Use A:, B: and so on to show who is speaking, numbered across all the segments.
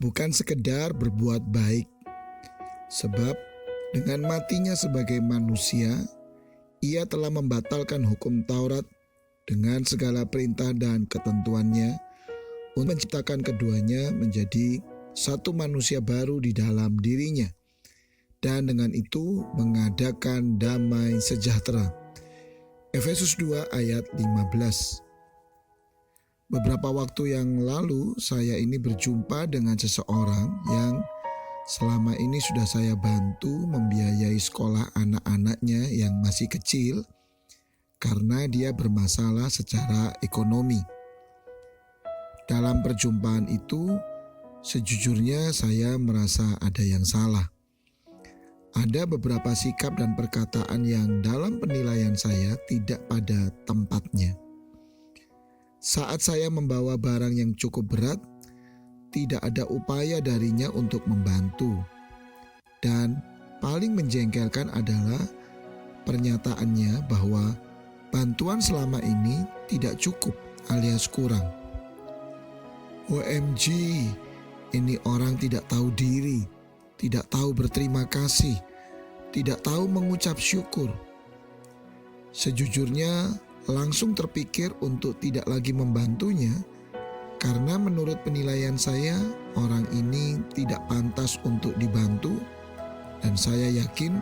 A: bukan sekedar berbuat baik. Sebab dengan matinya sebagai manusia, ia telah membatalkan hukum Taurat dengan segala perintah dan ketentuannya untuk menciptakan keduanya menjadi satu manusia baru di dalam dirinya, dan dengan itu mengadakan damai sejahtera. Efesus 2 ayat 15. Beberapa waktu yang lalu saya ini berjumpa dengan seseorang yang selama ini sudah saya bantu membiayai sekolah anak-anaknya yang masih kecil karena dia bermasalah secara ekonomi. Dalam perjumpaan itu, sejujurnya saya merasa ada yang salah. Ada beberapa sikap dan perkataan yang dalam penilaian saya tidak pada tempatnya. Saat saya membawa barang yang cukup berat, tidak ada upaya darinya untuk membantu. Dan paling menjengkelkan adalah pernyataannya bahwa bantuan selama ini tidak cukup alias kurang. OMG, ini orang tidak tahu diri, tidak tahu berterima kasih, tidak tahu mengucap syukur. Sejujurnya langsung terpikir untuk tidak lagi membantunya, karena menurut penilaian saya orang ini tidak pantas untuk dibantu, dan saya yakin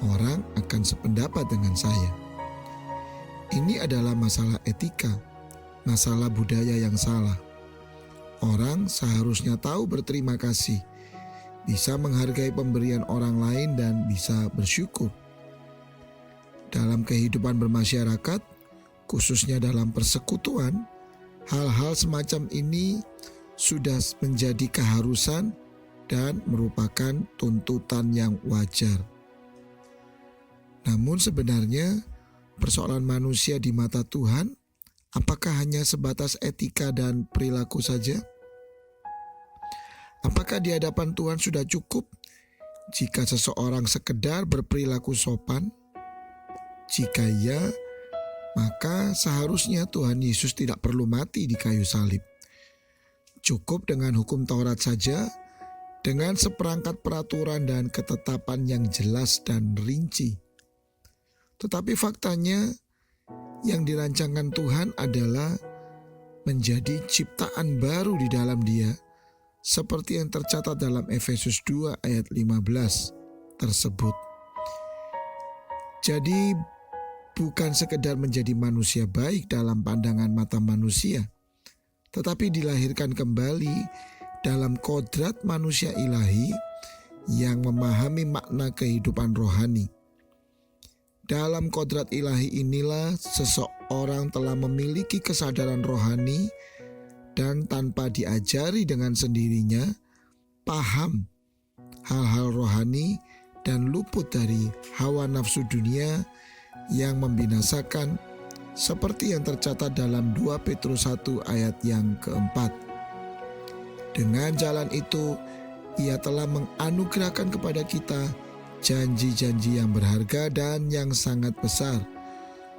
A: orang akan sependapat dengan saya. Ini adalah masalah etika, masalah budaya yang salah. Orang seharusnya tahu berterima kasih, bisa menghargai pemberian orang lain dan bisa bersyukur. Dalam kehidupan bermasyarakat, khususnya dalam persekutuan, hal-hal semacam ini sudah menjadi keharusan dan merupakan tuntutan yang wajar. Namun sebenarnya persoalan manusia di mata Tuhan, apakah hanya sebatas etika dan perilaku saja? Apakah di hadapan Tuhan sudah cukup jika seseorang sekedar berperilaku sopan? Jika ya, maka seharusnya Tuhan Yesus tidak perlu mati di kayu salib. Cukup dengan hukum Taurat saja, dengan seperangkat peraturan dan ketetapan yang jelas dan rinci. Tetapi faktanya, yang dirancangkan Tuhan adalah menjadi ciptaan baru di dalam Dia, seperti yang tercatat dalam Efesus 2 ayat 15 tersebut. Jadi bukan sekedar menjadi manusia baik dalam pandangan mata manusia, tetapi dilahirkan kembali dalam kodrat manusia ilahi yang memahami makna kehidupan rohani. Dalam kodrat ilahi inilah seseorang telah memiliki kesadaran rohani dan tanpa diajari dengan sendirinya, paham hal-hal rohani dan luput dari hawa nafsu dunia yang membinasakan, seperti yang tercatat dalam 2 Petrus 1 ayat yang keempat. Dengan jalan itu, Ia telah menganugerahkan kepada kita janji-janji yang berharga dan yang sangat besar,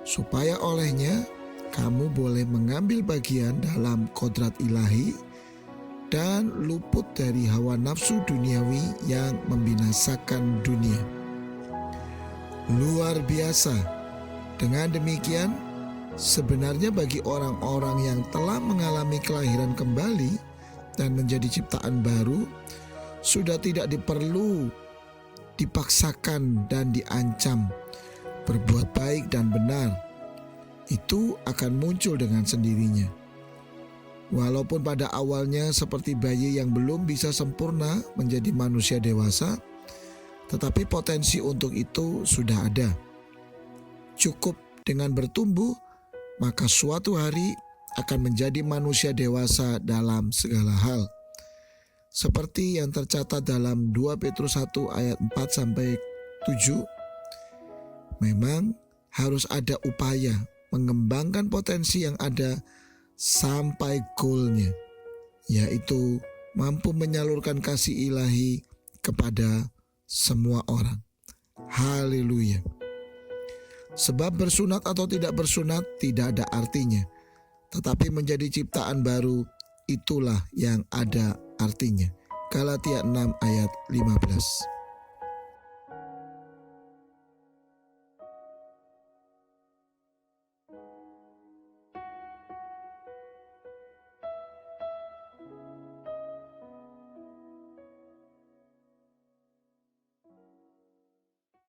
A: supaya olehnya kamu boleh mengambil bagian dalam kodrat ilahi dan luput dari hawa nafsu duniawi yang membinasakan dunia. Luar biasa. Dengan demikian, sebenarnya bagi orang-orang yang telah mengalami kelahiran kembali dan menjadi ciptaan baru, sudah tidak diperlu dipaksakan dan diancam berbuat baik dan benar. Itu akan muncul dengan sendirinya. Walaupun pada awalnya seperti bayi yang belum bisa sempurna menjadi manusia dewasa, tetapi potensi untuk itu sudah ada. Cukup dengan bertumbuh, maka suatu hari akan menjadi manusia dewasa dalam segala hal. Seperti yang tercatat dalam 2 Petrus 1 ayat 4-7, memang harus ada upaya mengembangkan potensi yang ada sampai goalnya, yaitu mampu menyalurkan kasih ilahi kepada semua orang. Haleluya. Sebab bersunat atau tidak bersunat tidak ada artinya, tetapi menjadi ciptaan baru itulah yang ada artinya. Galatia 6 ayat 15.